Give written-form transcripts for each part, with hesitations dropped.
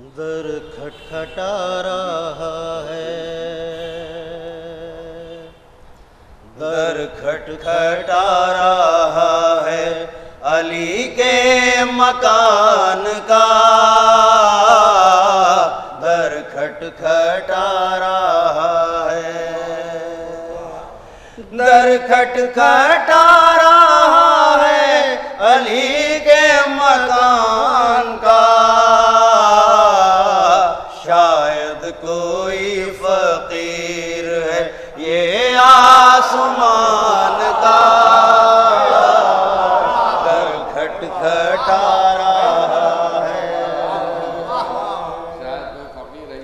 در کھٹکھٹا رہا ہے، در کھٹکھٹا رہا ہے علی کے مکان کا، در کھٹکھٹا رہا ہے، در کھٹکھٹا رہا ہے علی کے مکان کا، شاید کوئی فقیر ہے یہ آسمان کا، در کھٹکھٹا رہا ہے، شاید کوئی فقیر ہے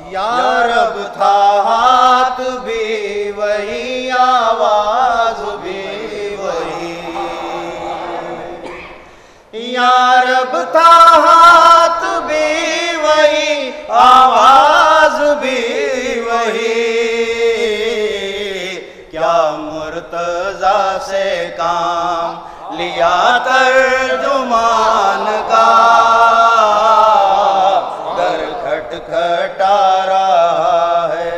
یہ آسمان کا، یا رب تھا ہاتھ بھی وہی، آواز بھی وہی، یا رب تھا ہاتھ بھی وہی، آواز بھی وہی، کیا مرتضیٰ سے کام لیا ترجمان کا، در کھٹکھٹا رہا ہے،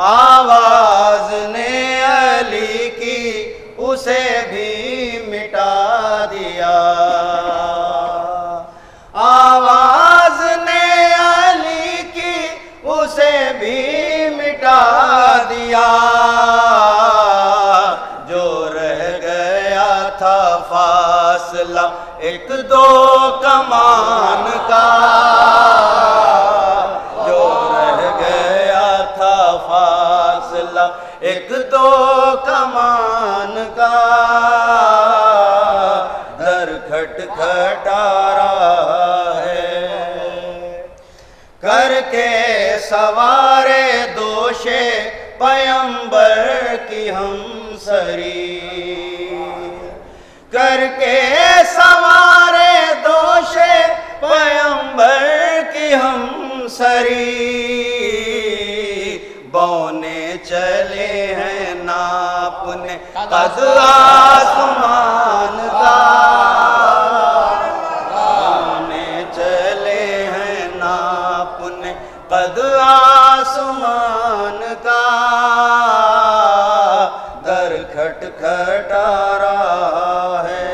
آواز نے علی کی اسے بھی مٹا دیا، آواز نے علی کی اسے بھی مٹا دیا، جو رہ گیا تھا فاصلہ ایک دو کمان کا، جو رہ گیا تھا فاصلہ ایک دو کمان کا، در کھٹکھٹا رہا ہے، کر کے سوارے دوش پیمبر کی ہم سری، کر کے سوارے دوش پیمبر کی ہم سری، بونے چلے ہیں ناپنے قد آسمان کا، بونے چلے ہیں ناپنے قد آسمان کا، در کھٹکھٹا رہا ہے،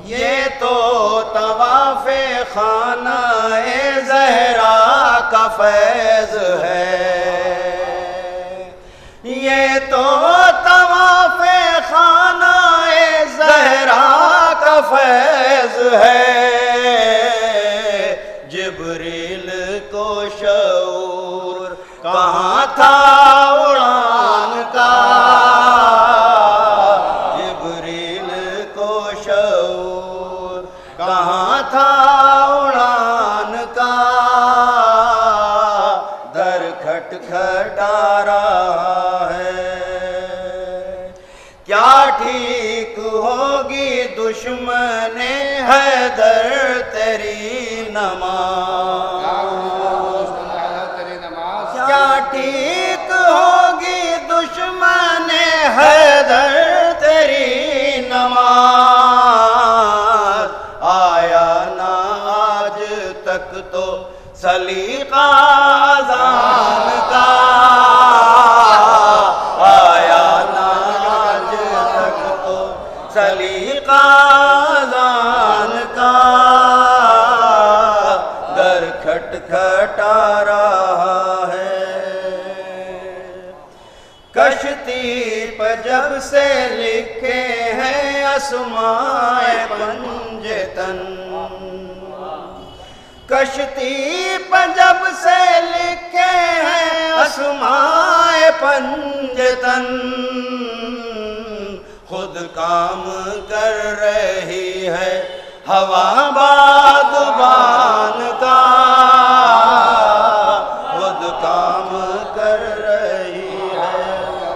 یہ تو طواف خانہ زہرا کا فیض ہے، یہ تو طواف خانہ زہرا کا فیض ہے، جبریل کو شعور کہاں تھا اڑان کا، جبریل کو شعور کہاں تھا اڑان کا، در کھٹکھٹا رہا ہے، کیا ٹھیک ہوگی دشمن حیدر تیری نماز، کیا ٹھیک ہوگی دشمن حیدر تیری نماز، آیا نہ آج تک تو سلیقہ اذان کا، آیا نہ آج تک تو سلیقہ اذان کا، در کھٹکھٹا رہا ہے، کشتی پہ جب سے لکھے ہیں اسماء پنجتن، کشتی پہ جب سے لکھے ہیں اسماء پنجتن، خود کام کر رہی ہے ہوا بادبان کا، خود کام کر رہی ہے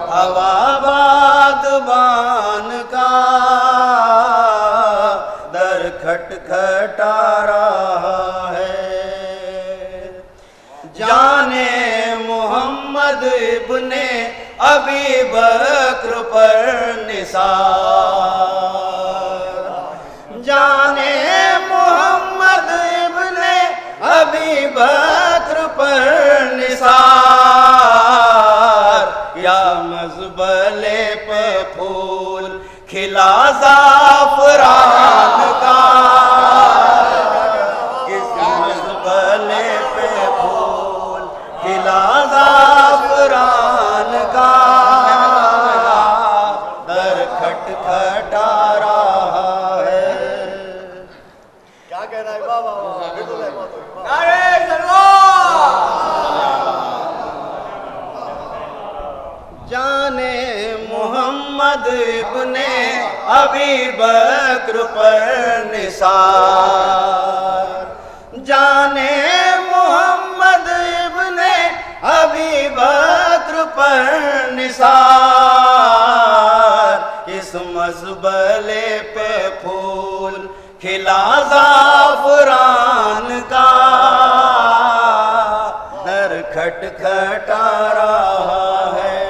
ہوا بادبان کا، در کھٹکھٹا رہا ہے، جانے محمد ابن ابی بکر پر نثار، جانے محمد ابن ابی بکر پر نثار، یا مزبلے پہ پھول کھلا زعفران کا، کس مزبلے پہ پھول کھلا زعفران کا، در کھٹکھٹا رہا ہے۔ کیا کہہ رہا ہے بابا؟ نعرہ تکبیر! جانے محمد ابن ابی بکر پر نثار، جانے محمد ابن ابی بکر پر نثار، اس مزبلے پہ پھول کھلا زعفران کا، در کھٹکھٹا رہا ہے۔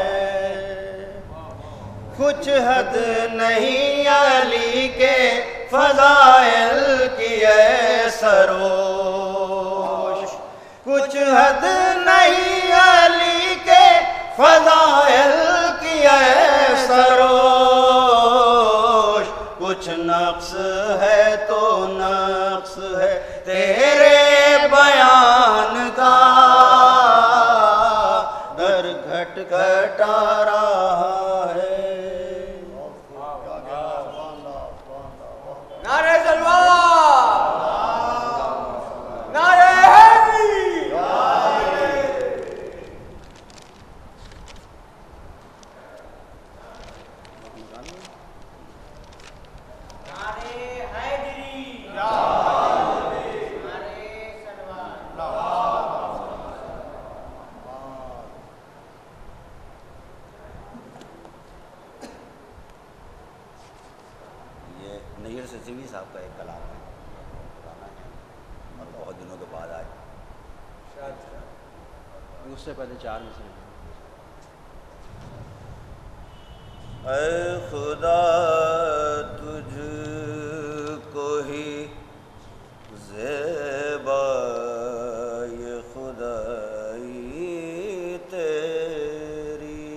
کچھ حد نہیں علی کے فضائل کی اے سروش، کچھ حد نہیں علی کے فضائل کی اے سروش، کچھ نقص ہے تو نقص ہے تیرے بیان کا، در کھٹکھٹا رہا ہے۔ نعرہ تکبیر! نعرہ حیدری! یہ نیر سسیوی صاحب کا ایک کلام ہے، گانا ہے اور بہت دنوں کے بعد آئے۔ اس سے پہلے 4 میں سے اے خدا تجھ کو ہی زیبا یہ خدائی تیری،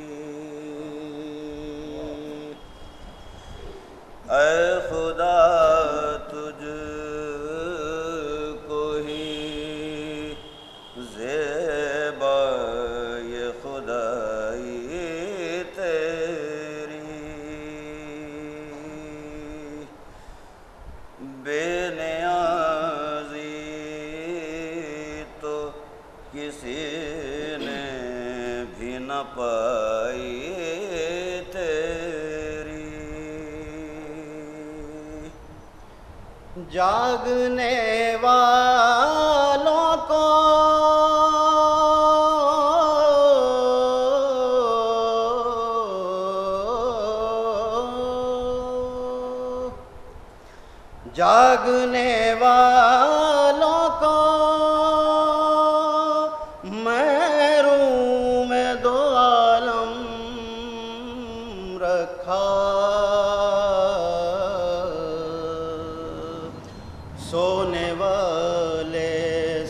اے خدا تجھ کو ہی زیبا یہ خدائی تیری، بے نیازی تو کسی نے بھی نہ پائی تیری، جاگنے والوں کو جاگنے والوں کو محروم دو عالم رکھا، سونے والے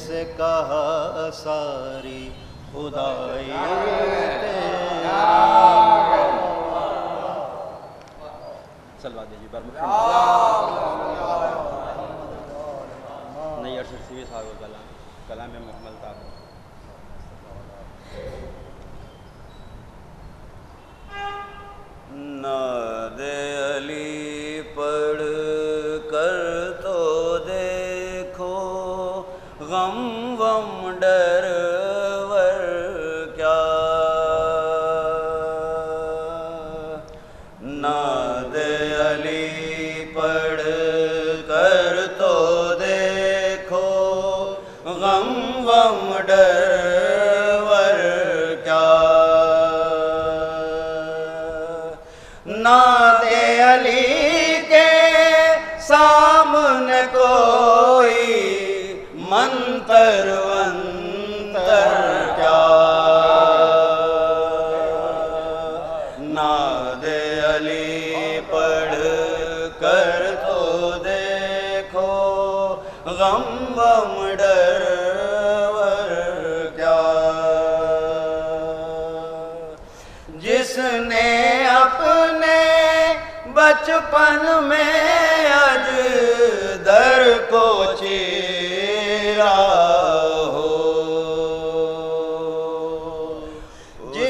سے کہا ساری خدائی سلوا دیجیے پر نہیں ارشد سیوی صاحب کا کلام میں مکمل تھا۔ نعت علی پڑھ کر تو دیکھو، غم غم ڈر ور کیا، نعت علی پڑھ کر تو دیکھو، غم غم ڈر ور کیا، نعت علی کے سامنے کوئی منتر ونتر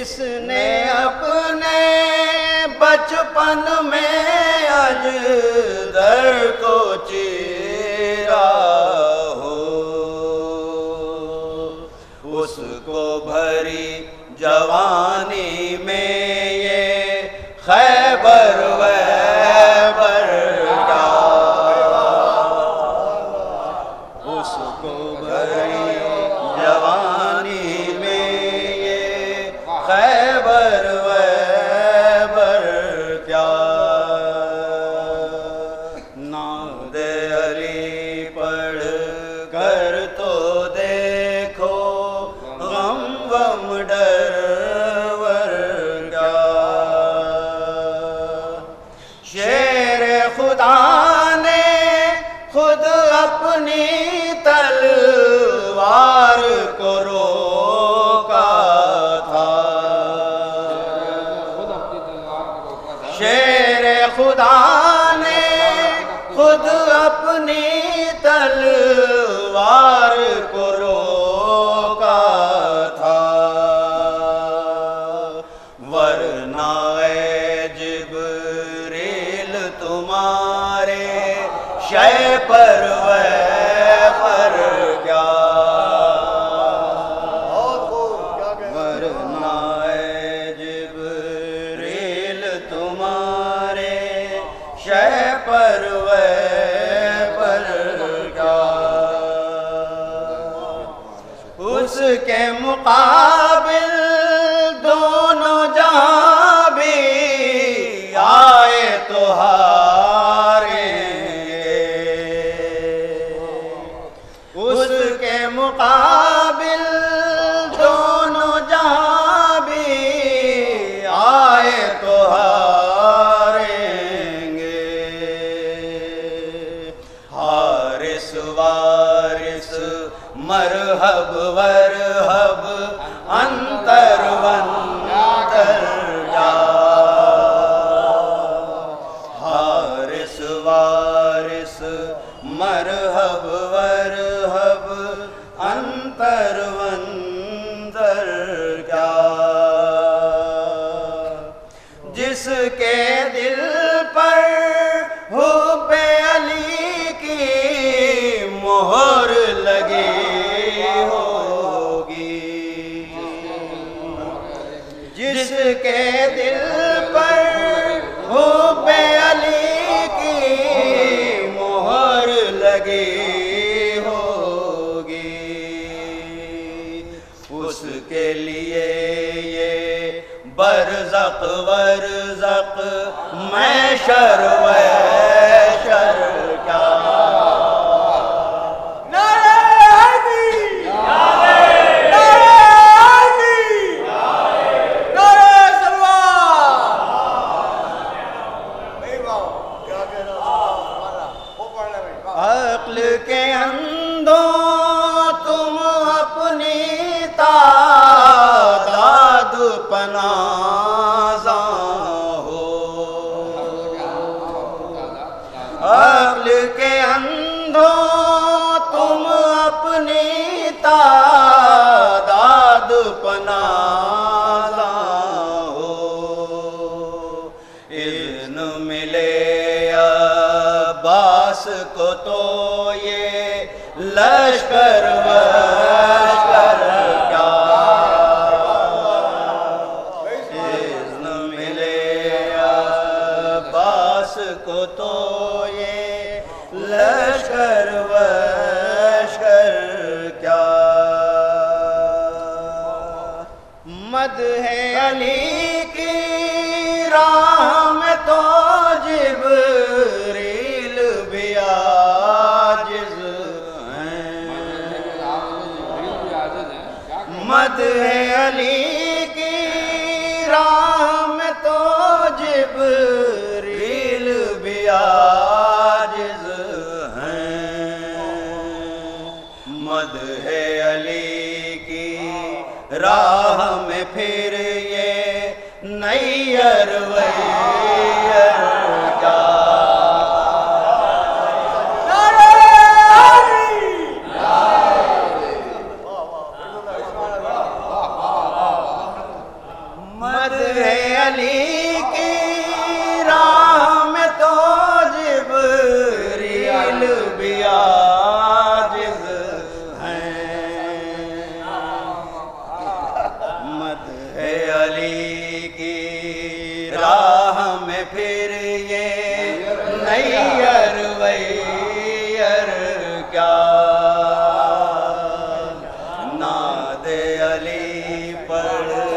جس نے اپنے بچپن میں اجدر کو چیرا ہو، اس کو بھری جوانی میں یہ خیبر ویبر کیا، اس کو بھری جوانی میں یہ خیبر ویبر کیا، نعت علی پڑھ کر تو دیکھو غم غم ڈر ور کیا، شیر خدا نے خود اپنی تلوار کو روکا تھا، خود اپنی تلوار کو روکا تھا، شیر خدا نے خود اپنی تلوار کو روکا تھا، ورنہ اے جبریل تمہارے شے پر ویپر کیا، ورنہ اے جبریل تمہارے شے پر ویپر کیا، اس کے مقابل دونوں جہاں بھی آئے تو ہاریں گے، اس کے مقابل دونوں جہاں بھی آئے تو ہاریں گے، حارس وارث مرحب ورحب انتر ونتر جا، حارس وارث مرحب ورحب انتر ونتر کیا، جس کے دل پر حب علی کی مہر لگی ہوگی، جس کے دل پر حب علی کی مہر لگی ہوگی، اس کے لیے یہ برزق ورزق محشر وحشر کیا، نعرہ حیدری، نعرہ حیدری، نعرہ سلوان۔ بھائی واہ، کیا کہنا ہمارا وہ پڑھ لے بھائی، واہ۔ عقل کے اندھوں تم اپنی تعداد پنازاں ہو، عقل کے اندھوں تم اپنی تعداد پنازاں ہو، اذن ملے عباس کو تو یہ لشکر وشکر کیا، اذن ملے عباس کو تو یہ لشکر وشکر کیا، مدح علی کی راہ میں تو جبریل بھی عاجز ہیں، مدح علی کی راہ میں تو جبریل بھی عاجز ہیں، مدح علی کی راہ میں پھر یہ نیر ویر کیا، نعرہ حیدری، علی کی راہ میں تو جبریل بھی عاجز ہیں مدح علی کی راہ میں پھر یہ نیر ویر کیا ناد علی پڑھ